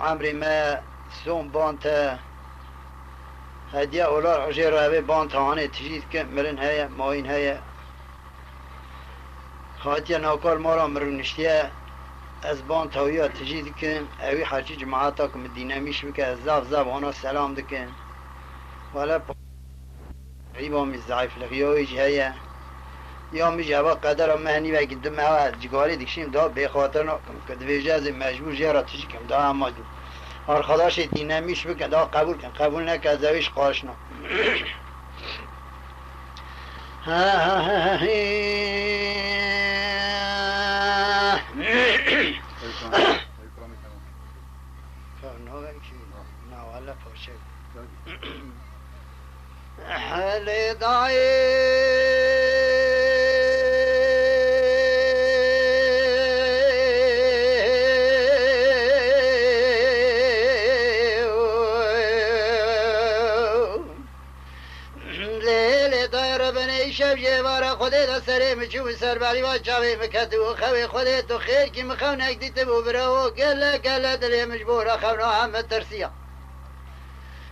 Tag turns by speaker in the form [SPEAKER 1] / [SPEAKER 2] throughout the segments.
[SPEAKER 1] عمري ما سوم بانتا هدية أولار عجير هبه بانتا هاني تجيد كم مرن هيا ماين هيا خاتيا ناكال مارا مرونشتيا از بانتا ويا تجيد كم اوي حاجي جماعاتكم الديناميش بك الزاف زاف هانا سلام دكن ولا عيبا من الزعيف لغيويج هيا يا ميجي هوا قدر مهني وقدم هوا جگاری دکشیم دا به خاطر نکم که دویجاز مجبور جرا تجی کم دا اما دو هر خداش دینامیش بکن دا قبول کن قبول نکن زویش قاشنا حال خودت سر مچو سر بری و چاوی مکت و خوی خودت تو خیر کی مخو نگدیت بو برو گله گله دل مجبور خونا هم ترسیا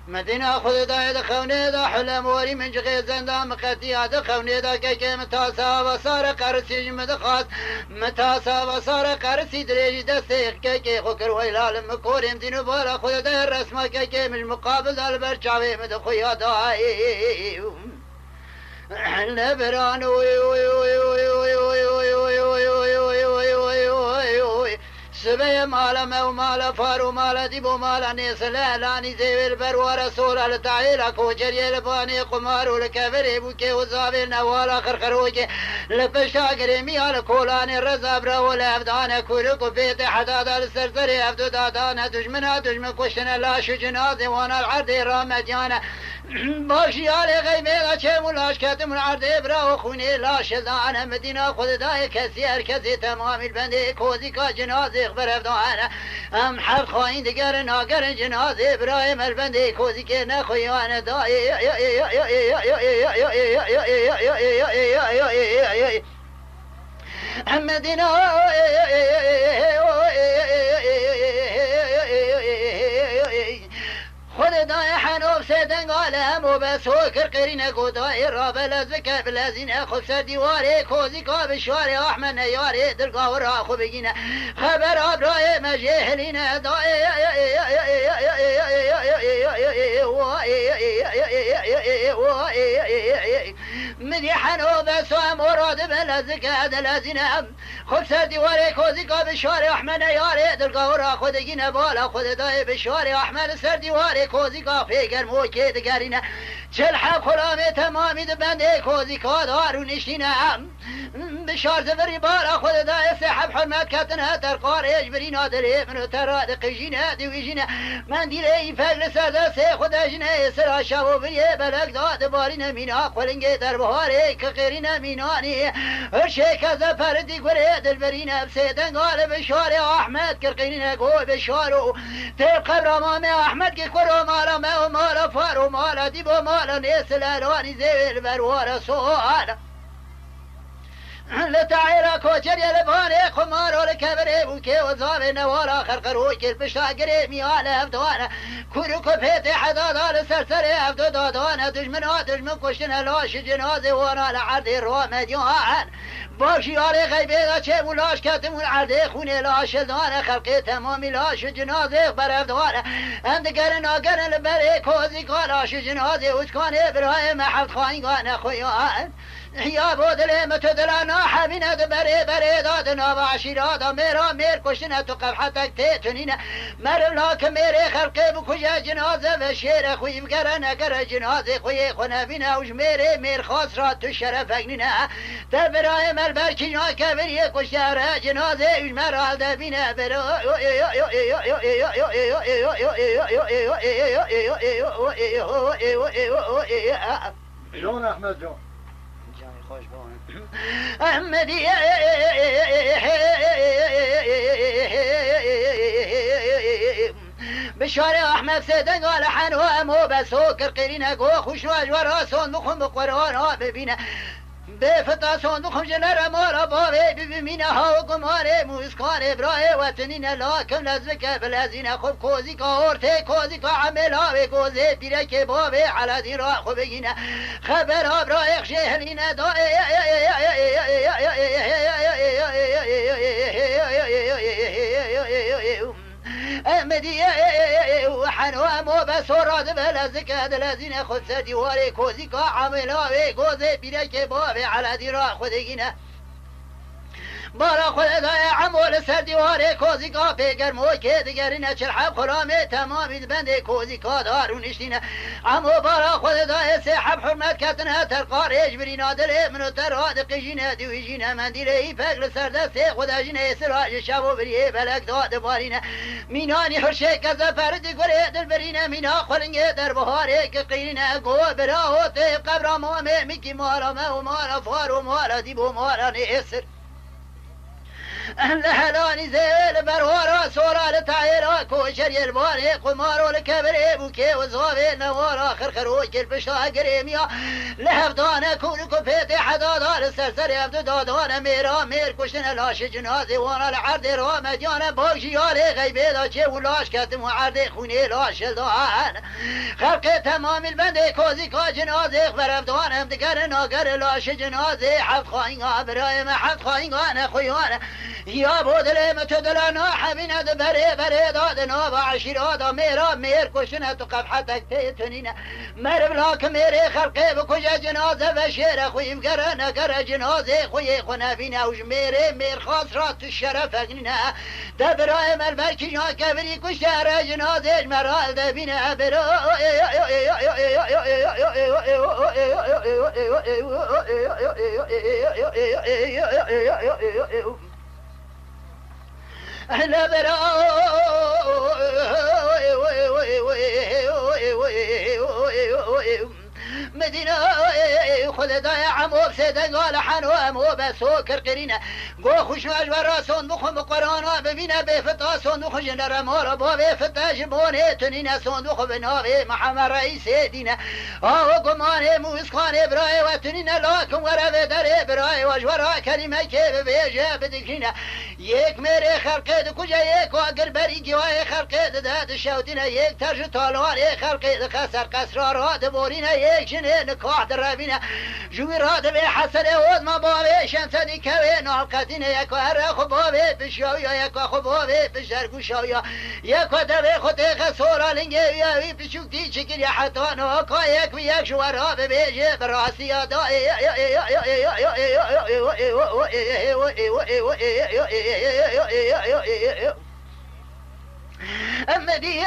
[SPEAKER 1] مدينة خذ دا خوني دا حلم وري من جغي زندا مقتي هذا خوني دا كي متاسا وصار قرسي مدخات متاسا وصار قرسي دريج دسيخ كي خكر ويلال مكورم دينو بارا خذ دا الرسمة كي من مقابل البرشاوي مدخويا داي لبران وي وي وي وي وي وي وي وي وي وي وي وي وي وي سبي مال مو مال فارو مال ديبو مال نيس لاني زي البر رسول التعيل كوجري الباني قمار الكبر بوكي وزابي نوال اخر خروجي لبشاقر ميال كولاني الرزابره والابدان كلكو بيت حداد السرسري ابدو دادان دجمن كوشن لا شو جنازي وانا العرض رامديانا باشي علي غيبه چه ملاش كتم العرض برا وخوني لا شزانه مدينه خود داي كسي تمام البندي كوزي كا جنازي خبر افدانه ام حر خاين دگر ناگر جنازي ابراهيم البندي كوزي كي نخويان داي مدينه خود دای حنوب سدن قالم و بس هو کرقرین گودای را بلزک بلزین خوب سر دیواره کوزی کا بشوار احمد نیاره درگاه را خوب بگینه خبر آبرای مجهلین دای مدی حنوب سو مراد بلزک دلزین خوب سر دیواره کوزی کا بشوار احمد نیاره درگاه را خود بگینه بالا خود دای بشوار احمد سر دیواره کوزی کا فکر موکه دگرینه چل حب خلامه تمامی دبنده کوزی کا دارو نشینه بشار زبری بالا خود دا سحب حرمت کتنه ترقار اجبری نادره منو تراد قجینه دویجینه من دیره ای فقر سرده سه خود اجنه سرا شبو بریه بلک داد بارینه مینا قلنگه در بهاره که قیرینه مینانی هرشه کزه پردی گره دلبرینه بسیدن قال بشار احمد کرقینه گو بشارو تیب قبر امام احمد که کرو مالا مو مالا فارو مالا دیبو مالا نیسل الوانی زیل بروار سوال لتعيرا كوچر يلباني قمار الكبري بوكي وزاب نوال آخر قروي كل بشاقري ميال افدوانا كوركو بيتي حداد السرسري افدو دادوانا دجمن كشن لاش جنازي وانا لعردي رومديان باشي علي غيبه چه ولاش كتمون عرضي خوني لاش دانا خلقي تمامي لاش جنازي برف دوانا اندقر ناقر البري كوزي قالاش جنازي وشكان ابراهيم حفظ خاين قانا خويان يا بودل متدلانا حبينا بري دادنا وعشيرادا ميرا مير كشنا تقف حتى تيتنينا مرلاك ميري خلقي بكجا جنازة وشير خوي بقرنا قر جنازة خوي خونا بنا وجميري مير خاصرا تشرف اقننا تبرايم البركينا كبري كشارة جنازة وجمر الدا بنا برو
[SPEAKER 2] جون احمد جون
[SPEAKER 1] خوش بون
[SPEAKER 2] احمدی بشار احمد سیدن قال حنو امو بسو کرقرین گو خوش و اجوار آسان بخون بقرآن ها ببینه
[SPEAKER 1] بفتا صندوق جنر مارا باوی ببینه ها و گماره موسکان برای وطنین لاکم نزدک بلزین خوب کوزی که ارته کوزی که عملا و گوزه بیره که باوی علازی را خوب بگینه خبر ها برای شهرین دا امدی و حنو مو بسوراد بلزک دلزین خود سدیواره کوزی که عملا و گوزه بیره که باوی علازی را خودگینه بارا خود دای عمول سر دیواره کوزی کا پیگر موکه دیگری نچر حب خرامه تمامی بنده کوزی کا دارو نشتینه عمو بارا خود دای سه حب حرمت کتنه ترقار اجبری نادره منو تراد قیجینه دویجینه من دیره ای پگل سر دسته خدا جینه سراج شبو بریه بلک داد بارینه مینانی هرشه کزا پردی گره دل برینه مینا خلنگه در بهاره که قیرینه گو برا هوته قبر مومه میکی مارا مو مارا فارو مارا دیبو مارا نیسر لهلانی زيل برورا سورا لتعيرا كوشر يلباني قمارو لكبري بوكي وزوابي نوار آخر خروج البشتا قريميا لهفدانا كونكو بيتي حدادا لسرسر يبدو دادانا ميرا مير كشتنا لاش جنازي وانا لعرض را مديانا باقشي يالي غيبي دا چه ولاش كتم وعرض خوني لاش الدان خلق تمام البند كوزي كا جنازي برفدانا دقر ناقر لاش جنازي حفظ خاينغا برايم حفظ خاينغا نخويانا یا بودل متدلنا حبینا بره بره دادنا و عشیرادا میرا میر کشنه تو قبحتک تیتنینه مر بلاک میره خلقه بکجه جنازه و شیر خویم گره نگره جنازه خوی خونبینه وش میره میر خاص را تو شرف اگنینه دبرای ملبرکی جا کبری کشتره جنازه مرال دبینه برو أهلا مدينة خذ دايا عمو بسيدن قال حنو أمو بسوكر قرينة قو خوش مجبرا صندوق مقرانا ببينا بفتا صندوق جنر مارا بابي فتا جبوني تنين صندوق بناوي محمد رئيس دينة آو قماني موسخاني براي وتنين لاكم ورا داري براي وجورا كلمة كيف بيجا بدكينة يك ميري خلقيد كجا يك واقر بريقي واي خلقيد داد الشوتينة يك ترج طالوان يك خلقيد خسر قسرارات بورينة يك جنين نكاح درابينة جوي راد بي حسن اود ما بابي شمس دي كوي نالقتين يك وهر خبابي بشاويا يك خبابي بشرقو شاويا يك ودبي خطي خسورا لنجي وي بشوكتي شكل يا حتانو كا يك ويك شوارا بيجي براسي دائي أمدي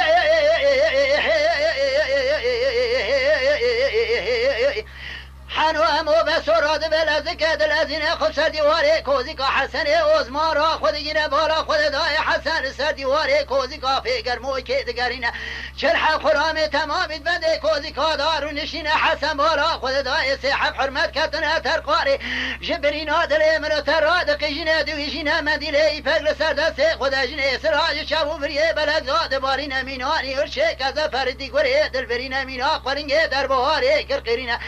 [SPEAKER 1] حنو امو بسراد بلزك دلزين خود سر دیواره کوزی کا حسن اوزمارا خود گیره بالا خود دای حسن سر دیواره کوزی کا پیگر موی دگرینه چرح خرام تمام بنده کوزی کا دارو نشینه حسن بالا خود دای سحب حرمت کتنه ترقاری جبرینا دل من تراد قیجینه دویجینه مدیله ای پگل سر دست خود جنه سراج شبو بریه بلد زاد بارینه مینانی ارشه کذا فردی گوره دل برینه مینا قرنگه در بهاره کرقرینه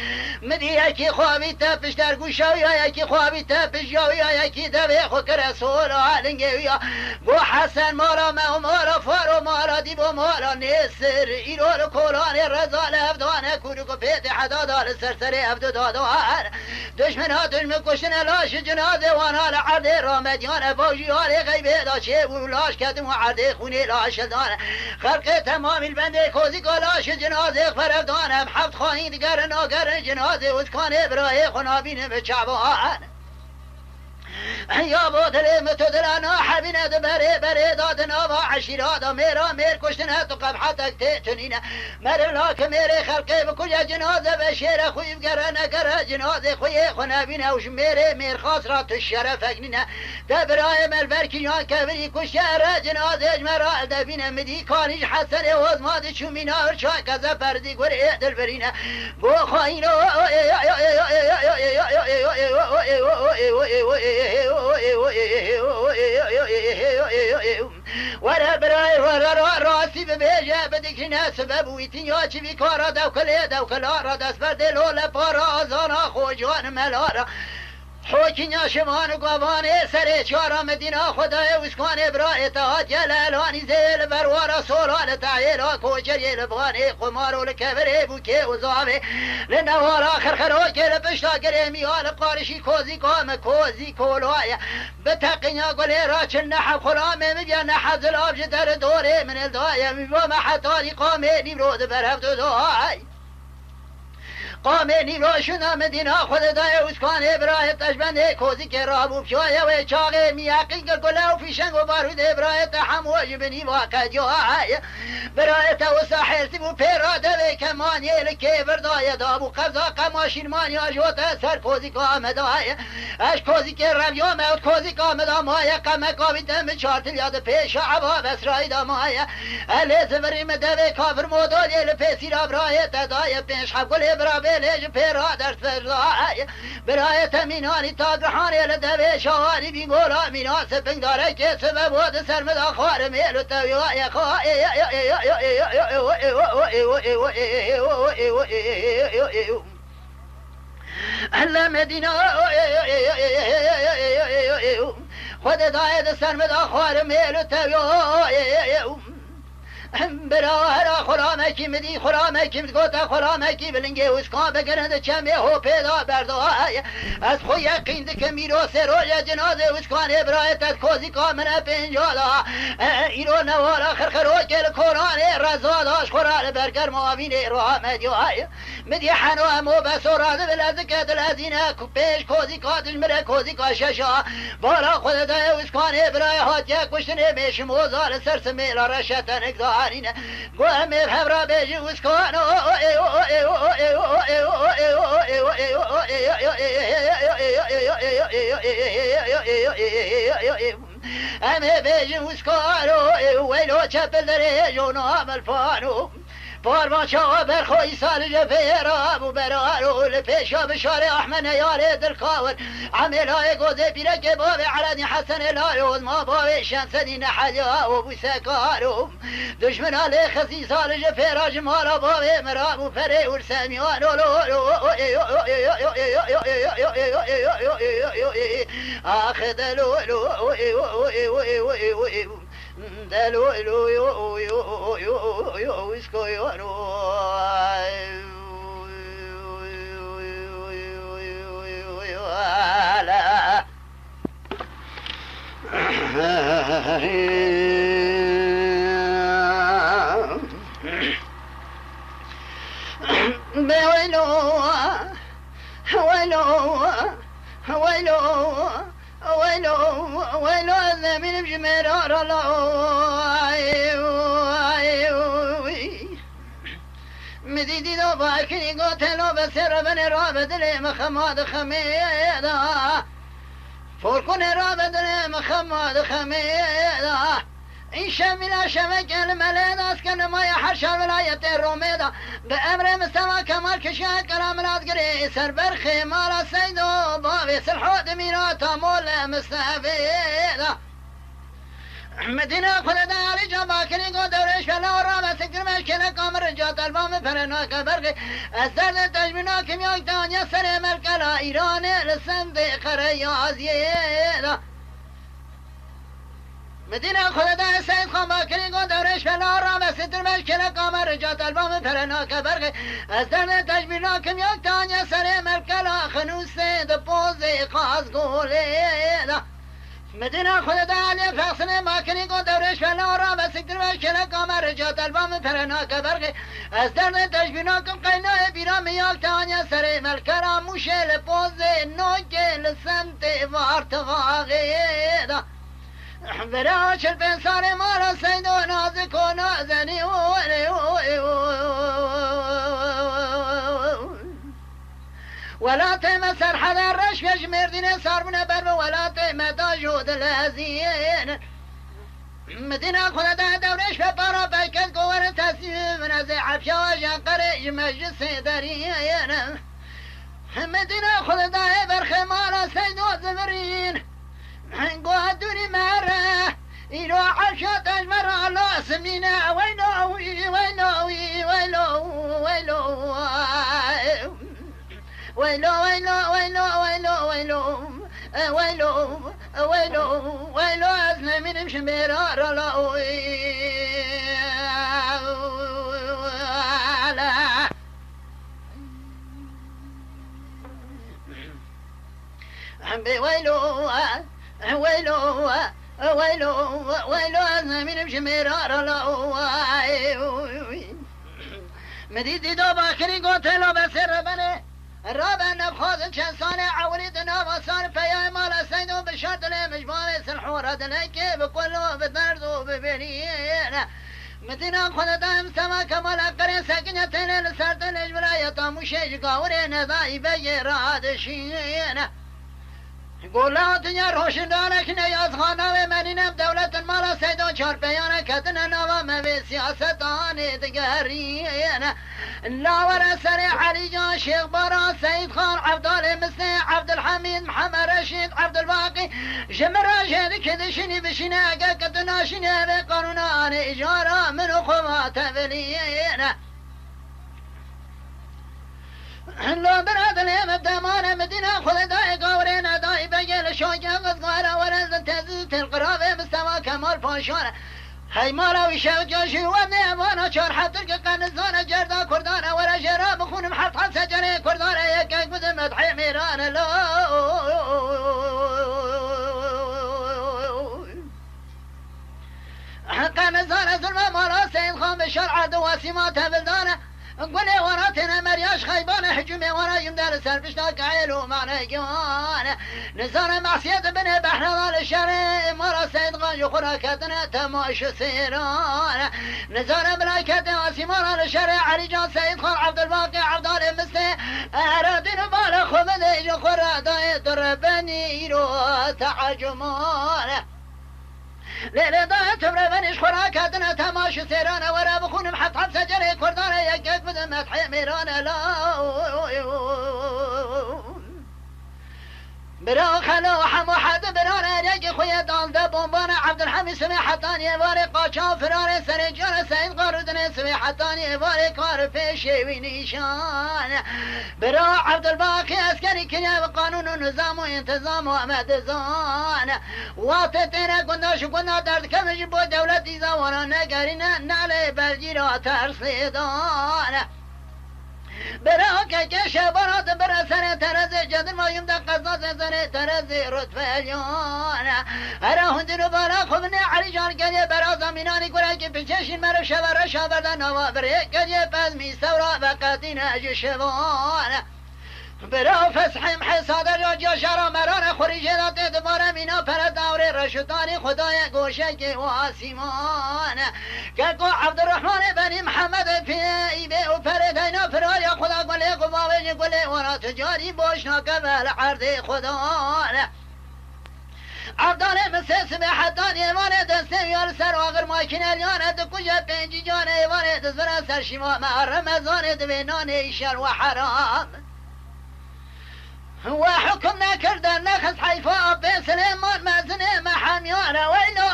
[SPEAKER 1] مدی یکی خوابی تپش در گوشاوی یکی خوابی تپش جاوی یکی دوی خوکر سول آلنگوی گو حسن مارا مارا فارو مارا دیبو مارا نسر ایرو کولان رزال افدانه کورو پیت حدادال سرسر افدو دادوار دشمن کشن لاش جنازه وانا لعرض رامدیان باجی آل غیبه دا چه بولاش کدم و عرض خونه لاش دانه خلق تمام البنده کوزی گلاش جنازه فرفدانم حفت خواهی دیگر ناگر جنازه کانه برای خنابین به چعبان یا بودل متدلنا حبینه بره دادنا و عشیرادا میرا میر کشتنه تو قبحتک تیتنینه مرلاک میره خلقه بکجا جنازه به شیر خویب گره نگره جنازه خوی خنابینه وش میره میر خاص را تو شرف اگنینه دبرای ملبرکی جان کبری کشتره جنازه اجمرال دبینه مدی کانیش حسن وزماد چومینا ارچا کذا پردی گره دل برینه بو خواهینو ورا براي ورا راسي ببيجا بدك ناس بابويتين يا شي بكارا دوكلا را دست بردلو لپارا ازانا خوجان ملارا حوكي شمان قواني سري شارع مدينة خداي وسكان برايت هات جلالاني زيل بروار صولان تعيل كوجر يلبغاني قمار والكبري بوكي وزامي لنوار آخر خروكي لبشتا قريمي قارشي كوزي قام كوزي كولايا بتقنيا قولي راش النحب خرامي مجا نحب زلاب جدر دوري من الدايا مبوما حتاني قامي نمرود برهفت داي قامنی روشنا مدینه خود دای اسکان برای تشبنده کوزی که رابو بشویه و چاقه میاقی گلو فیشنگ و بارود برای تحموج بنی واقع جوهای برای تو ساحل سیبو پیراده و کمانی لکه بردای دابو قبضا قماشین مانی آجوتا سر کوزی که آمدای اش کوزی که رویوم اوت کوزی که آمدا مایه قمه قابیدن به چارتل یاد پیش عبا بسرای دا مایه الی زبریم دوه کافر مودالی لپیسی را برای تدای پنش حب گلی برابه لیج پیرا در سرزای برای تمینانی تاگرحانی لدوه شوانی بینگولا میناس پنگداره که سبب بود سرمدا خوار میلو تویوی خواهی هلا مدینه خود داید سرمدا خوار میلو تویوی برای خرامکی مدی خرامکی مدگوتا خرامکی بلنگه اسکان بگرند چمه هو پیدا بردای از خو یقین دکه میرو سروی جنازه اسکان برای تد کوزی کامنه پنجادا ایرو نوارا خرخرو کل کورانه رزاداش خورال برگر معاوینه رو مدیوهای مدی حنو امو بسوراده بلزکت الازینه پیش کوزی کاتش مره کوزی کاششا بارا خود دای اسکان برای حاجه کشتنه میشموزار سرسمیلا رشتن اگزار قوم بحبرا بيجي وسكان أمي بيجي وسكان ويلو شبل دريجون عمل فانو بارما شابر خوي سال جفيرا ابو برارو لفيشا بشارع احمد يا الكاور عملاي قوزي بيرك بابي على حسن لا ما بابي شمس دين حيا وابو سكارو دشمن علي خسي سال جفيرا جمال بابي مرابو فري ورسميان اخذ لولو دلو لو يو يو يو يو اسكو يو لا ويلو ويلو ويلو ويلو من بجمرار الله مديدي دو باكني قتلوا بسر بن رابد لي مخماد خميدا فوركون رابد لي مخماد خميدا إن شمنا شمك المليد أسكن ما يحشر ولاية الروميدا بأمر مستوى كمال كشاك كلام الأذقري سربر خمار سيدو بابي سلحود ميراتا مول مستفيدا مدينة خلد علي جباكني قو دورش فلا ورابا سكر مشكلة كامر جات البام فرنا كبرغي أسرد تجمينا كمياك دانيا سر ملكلا إيراني لسند خريازيدا مدينة خلدا سيد خان باكري قو دورش فلا رابا ستر مشكلة كامر جات البام فرنا كبرغي أسرد تجمينا كمياك دانيا سر ملكلا خنوس سيد بوزي قاس قوليدا مدينة خلدا علي فاصلة ماكني قو دورش فلا رابا ستر مشكلة كامر جات البام فرنا كبرغي أسرد تجمينا كم قينا بيرا مياك دانيا سر ملكلا مشيل بوزي نوكي لسنت وارتغاغيدا براش البنصار مارا سيدو نازك ونازني ولا تمسر حدا الرش يجمر دين صار من برب ولا تمتا جود الهزين مدينة خلدا دورش فبارا بيكت قوار تسيب نزي حفشا وجنقر مجلس دريين مدينة خلدا برخمارا سيدو زمرين قوادوني مرة إلو عشا تجمر على سمينا ويلو ويلو ويلو ويلو ويلو ويلو ويلو ويلو ويلو ويلو ويلو ويلو أزنا من مشميرار الله ويلو ويلو ويلو ويلو أزنا من مشميرار الله مديدي دوبا كري قوتلو بسر بني الرابع نبخوض شنصاني عوريد نوصان فيا مالا سيدو بشرط لي مجموعي سلحورة دليكي بكله بدردو ببنيين مدينة خود دائم سما كمالا قرين ساكنة تنين لسرطن اجبرايا طاموشي قاورين ضاي بيراد شين قولا دنيا روشن دارك نياز خانه منينم دولة مالا سيدو چار بيانا كتن نوا موي سياستاني دقارين لا ورا سري علي جان شيخ برا سيد خان عبدالله مسني عبد الحميد محمد رشيد عبد الباقي جمر راشد كدشني بشنا قدنا شنا بقانون اجاره من خوات بليين لو برادنا مبدمان مدينة خذ داي قورينا داي بيل شوقي غزغارة ورزل تزيت القرابة مستوى كمال باشارة هاي مالا وشاو جاشي وابني امانا چار حتر که قنزانا جردا کردانا ورا جرا بخون محط حد سجنه کردانا یکک بده مدحی میران لا قنزانا ظلم مالا سید خان بشرع دواسي ما تبلدانا قولي وراتنا مرياش خيبانة حجومي ورا يمدار سربشنا كعيلو معنا يقوانا نزار معصية بني بحر الشرع مرا سيد غاجو خراكتنا تماش سيرانا نزار ملاكة واسي مرا الشرع علي جان سيد خان عبد الباقي عبد المسي أرادين بالا خبدي جو خرا داي دربني رو تعجمانا ليلة ضاعت تبربنيش خراكاتنا تماش سيرانا ورا بخون محط حب سجري كردانا يكك بدا مدحي ميرانا لا برا خلو حمو حد برانا ريقي خويا دال دبومبانا عبد الحميد سمي حطاني باري قاچان فراري سريجانا سيد قاردني سمي حطاني باري كار فيشي ونيشان برا عبد الباقي عسكري كنيا بقانون ونظام وانتظام وامد زان واتتنا قنداش قندا درد كمج بو دولتي زوانا نقرنا نالي برجيرا ترسيدان برا كيش برات برا سنة ترزي جدر ما يمدى قصة سنة ترزي رتفة اليونا أرا هندنو بالا خبني علي جان قلي برا زميناني قراكي بلشاشين مرو شبر شبر دا نوا بريك قلي بازمي سورا بقاتين اجي شبانا برا فسحیم حساد راجا شرا مران خوریجه داته دوباره مینا پر دور رشدانی خدای گوشه که واسیمان که کو عبدالرحمن بنی محمد فیبه و پر دینا فرای خدا گله قباوه گله ورا تجاری باشنا قبل عرض خدا عبدالله مسیس به حدان ایوانه دسته یار سر آغر ماکین الیانه دکوجه پنجی جانه ایوانه دزبرا سر شما رمضان دوینان ایشر و حرام وحكمنا كردن نخس حيفاء بين سليمان مازنه محاميانا ويلو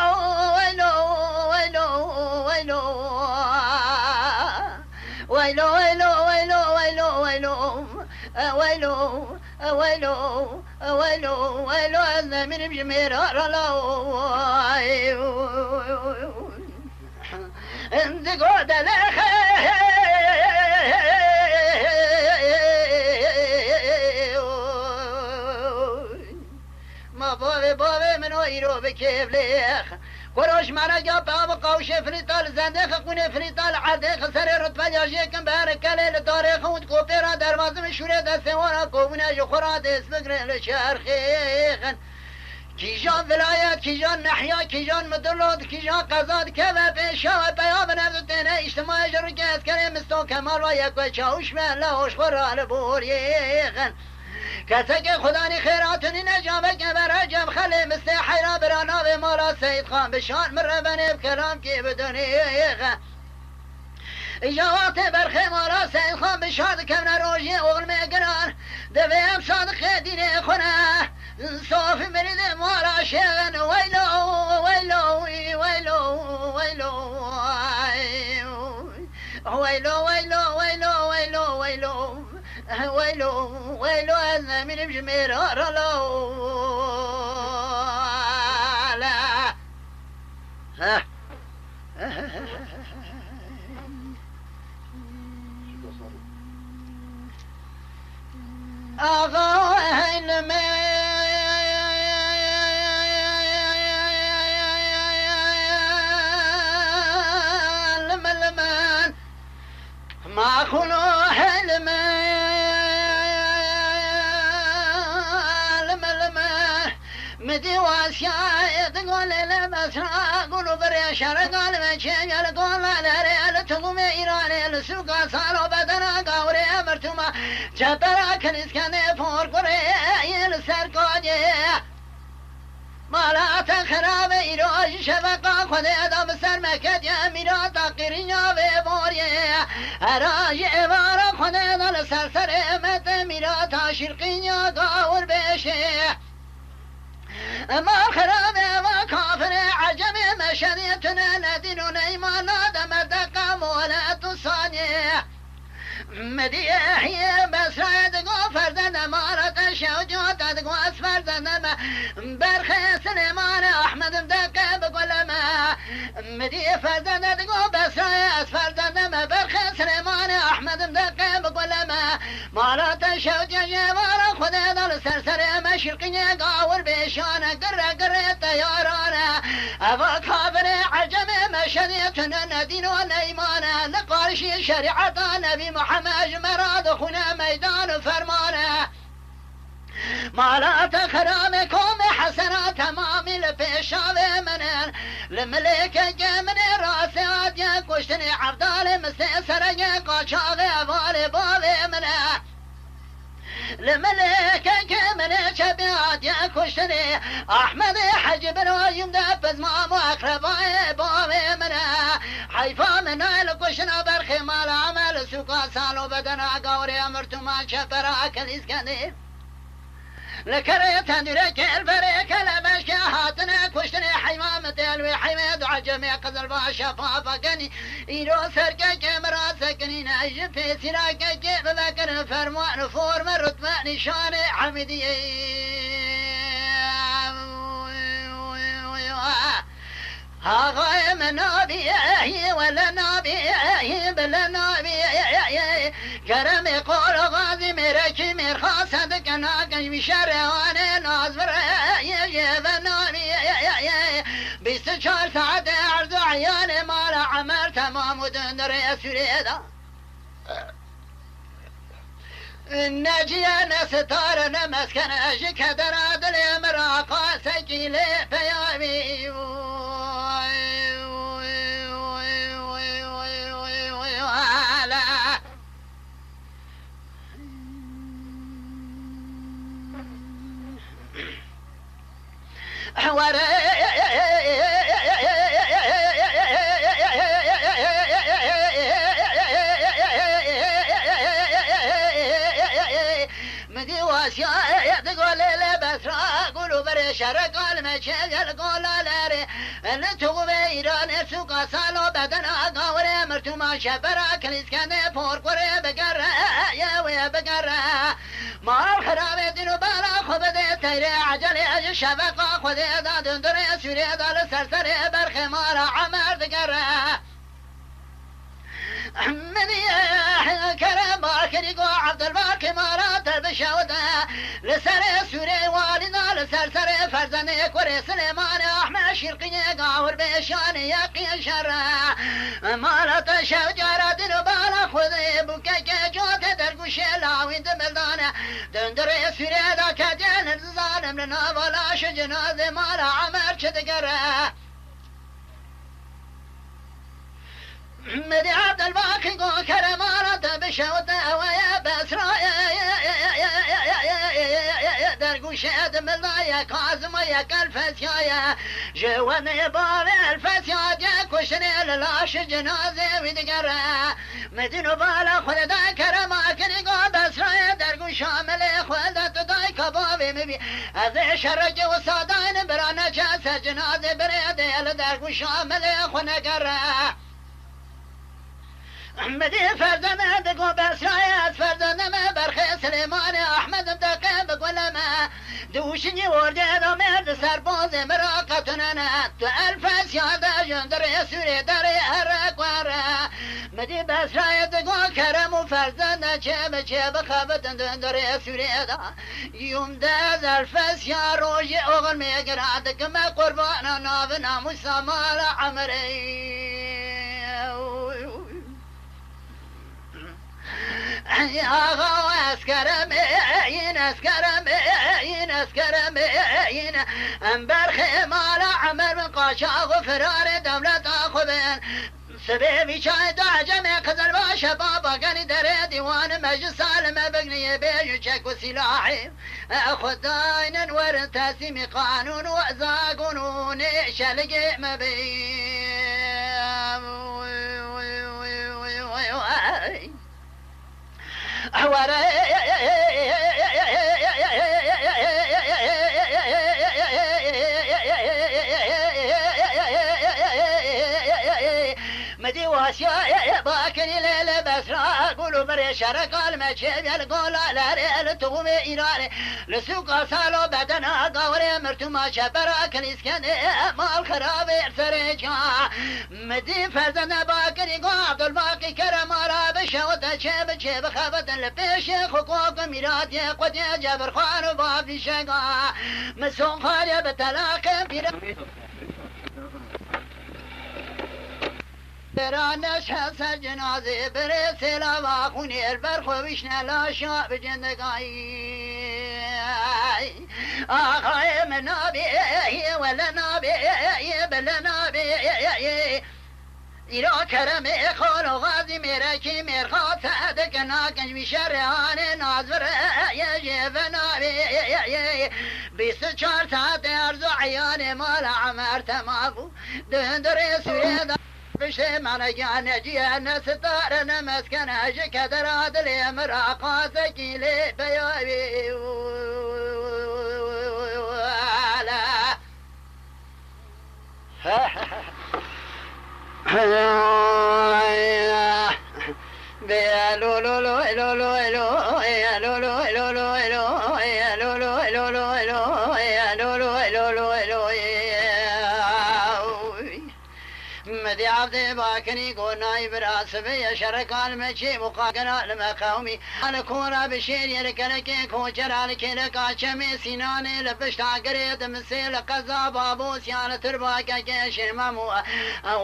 [SPEAKER 1] ويلو ويلو ويلو ويلو ويلو ويلو ويلو ويلو ويلو ويلو ويلو ويلو أزنا من بجميرار الله انت قود لخي ما بابي منو يرو بكيف ليخ كروش مرا جا باب قوش فريطال زندخ قوني فريطال عدخ سر رتبه ياجيكم بارك ليل تاريخ ود كوبيرا دروازم شوري دستوارا كوبنا جخورا دس بقرن لشرخيخن كيجان ولايات كيجان نحيا كيجان مدلود كيجان قزاد كذا بيشا بياب نفتين اجتماع جرق اسكري مستو كمال ويكو چاوش من لهوش خورا لبوريخن كتك خداني خيراتني نجامك برجم خلي مستي حيرا برانا بمالا سيد خان بشان مربني بكلام كي بدنيخن جوات برخي مالا سيد خان بشاد كمنا روجي اغل مقران دبيم صادق ديني خنا صوفي مريد مالا شيغن ويلو ويلو ويلو ويلو ويلو ويلو ويلو ويلو ويلو ويلو أنا من بجمير رلو لا ها أغاين لمن ما خلو حلم مدي واسيا تقول لما سرا قولوا بريشار قال ما شيء قال لا ريال تقوم إيران السوق صاروا بدنا قوري مرتما جبرا كنيس كان فور قري السرقاجي ما لا تخرب إيراج شبكة خد أدم سر مكد يا ميرا تقرينيا ببوري أراج إبارة خد أدم سر سر مت ميرا تشرقينيا قاور بشي ما خراب ما كافر عجم مشريتنا ندين نيمان دم دقم ولا تصاني مديحي بس رايد غفر دنا مارت شوجات دقو اسفر دنا برخي سليمان احمد دقه بقول ما مدي فردنا دقو بس رايد اسفر دنا برخي سليمان احمد دقه بقول ما مارت شوجات مارا خدا دل سرسر مشرقي قاور بشان قر طيارنا ابا كابر عجم مشنيتنا ندين ونيمان نقارش شريعه نبي محمد مراد خنا ميدان فرمانه ما لا تخرامكم حسنات تمام البيشاوي منن لملك جمن راسيات يا كشتني عبدال مستسر يا قشاغي بالي بالي منه لملك جمن شبيات يا كشتني احمد حجب الوايم دبز مامو اقرباي بالي منه حيفا من الكشنا برخي مال عمل سوقا سالو بدنا قوري امرتما شبرا كاليسكني لكريت هندرك البريك لبشك هاتنا كشتني حيمام تلوي حميد عجمي قذل باشا فافقني إيرو سرقك مراسكني ناجب في سراك جيب ذكر فرمان فور مرت ما نشاني حمدي هاغاي من نبي ولا نبي بلا نبي كرمي قول غازي مركي مرخاص دكنا كش بشروان ناظر يجيب النبي بستشار ساعة عرض عيان مال عمر تمام ودندر يسريدا النجيان ستارنا مسكن أجك دراد الامراقا سجيلي فيامي مدي واسيا تقول لي بسرا قولوا بريشار قال ما شغل قول لاري انتو بيران سوق سالو بدنا قوري مرتما شبرا كليسكن فور قري بقرا يا ويا بقرا ما الخراب دينو بالا خبدي تيري عجلي اج شبقا خدي دا دندري سوري دا سرسري برخي مارا عمر بقرا مني كرم باكريقو عبد الباقي مرات البشاودة لسري سوري والنا لسرسري فرزني كوري سليمان احمد شرقي قاور بشاني يقي شرا مالت شوجارة دينو بالا خذي بكيك جوت درقوش لاوين دملدانا دندري سوري دا كجن الظالم لنا ولا شجنازي مالا عمر شدقرا مدي عبد الباقي قو كرمارة بشوطة ويا بسرا درقوش ادم الضايا كازم ويا كالفسيايا جواني بابي الفسيا ديا كشني للاش جنازي ويدقرا مدينو بالا خلدا كرماكني قو بسرا درقوش عملي خلدا تداي كبابي مبي اذي شرج وصادين برانا جاسة جنازي بريدي لدرقوش عملي خنقرا مدي فردنا دقو بسرايات فردنا ما برخي سليمان أحمد مدقى بقول ما دوشني ورجال ومرد سربوز مراقتنا ألف سيادة جندر يسوري داري أرق ورا مدي بس رايد قول كرم وفرزنا شب خابت دندر يسوري دا يوم داز ألف سيا روجي أغل ميقراتك ما قربانا نابنا مسامال عمري اسكرم برخي مال عمر من قاشاق فرار دولة أخذين سبيبي شاهد عجمي قزل باشا بابا قاني دري ديوان مجلس سالم بقني بيجو شك وسلاحي أخذ داين ورن تاسيمي قانون وأزا قانون شلقي مدي واسيا باكني ليلة بسرا قولوا بري شرق المشيب يلقول لا ريال تومي إيراني لسوق سالو بدنا قوري مرتما شبرا كنيسكن مال خرابي سريجا مدي فرزنا باكني قابل الباقي كرم على بشوت شيب خابت لبيش حقوق ميراث قد جبر خان باب شقا مسون خالي بتلاقي برانش حسر جنازه برسه لوا خونی البرخویش نلاشا بجندگاهی آخای من نابی ولا نابی بلا نابی ایرا کرم خال و غازی میره کی میرخواد سعدک ناکنج میشرهان نازور یجیب نابی 24 ساعت ارزو عیان مال عمر تمامو دندر سویده بشه من جان جیان ستاره نمسکن عشق دراد لی مراقات کیلی بیابی مدي عبد باكني قولنا براس في شرك المشي مقاقنا لمقاومي على كورا بشير يركنك كوشر على كلك عشمي سناني لبشت عقريت مسيل قزا بابو سيانة ترباك كيش مامو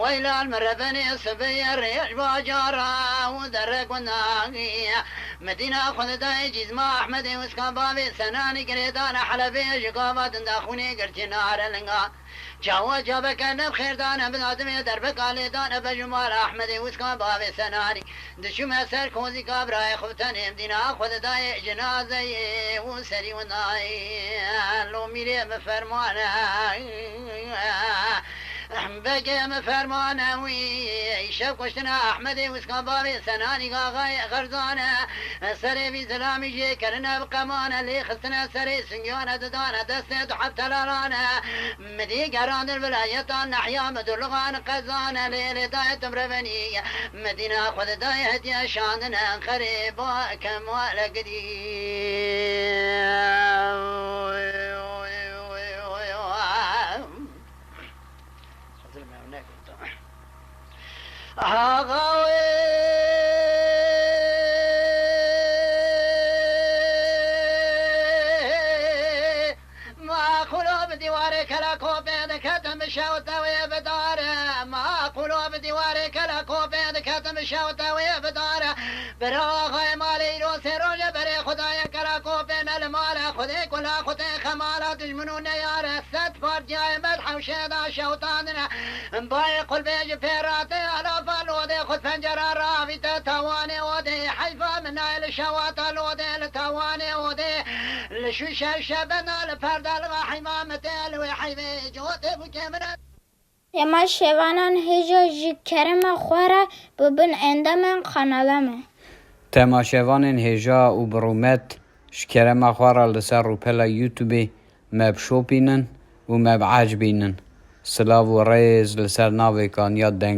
[SPEAKER 1] ويل المرفني سبي الريش باجارا ودرك وناقي مدينة خذ داي جزما أحمد وسكابابي سناني قريدان حلبي جقابات داخوني قرتي نار لنقا جاوا جابك أنا بخير دانا بنادم دربك على دانا بجمال أحمد وسكان باب سناري دشو مسر كوزي كابراي خفتني مدينة خذ داي جنازة وسري وناي لو ميري بفرمانا بقى مفرمانا ويشب كشتنا أحمد وسكان باب سناني غاغاي غرزانا سري في سلامي جي كرنا بقمانا اللي خستنا سري سنجانا دانا دستة حب تلارانا مدي قران الولايات نحيا مدلغان قزانا ليلة داية مرفنية مدينة خذ داية هدية شاندنا خريبا كمال بديوارك لا كوبين كتم شوطة ويبداره ما قلوب بديوارك لا كوبين كتم شوطة ويبداره براغي مالي روسي روجة بري خدايا كلا كوبين المال خذي كلا خذي خمالات جمنون ياره ست فرجاي مدح وشيدا شوطاننا مباي قل بيج فيراتي على فالودي خذ فنجرة رافته تواني ودي حيفا من نايل شواطة الودي لتواني ودي لشوشة شبنا لفرد الغحيمة
[SPEAKER 3] اما شوانان هجا جی کرم خوره ببن اندامن قنالمه
[SPEAKER 4] تماشاوان هجا و برومت شکرم خوره لسر رو پلا یوتیوبی مب شوپینن و مب عجبینن سلاو و ریز لسر ناوی کان یاد دنگ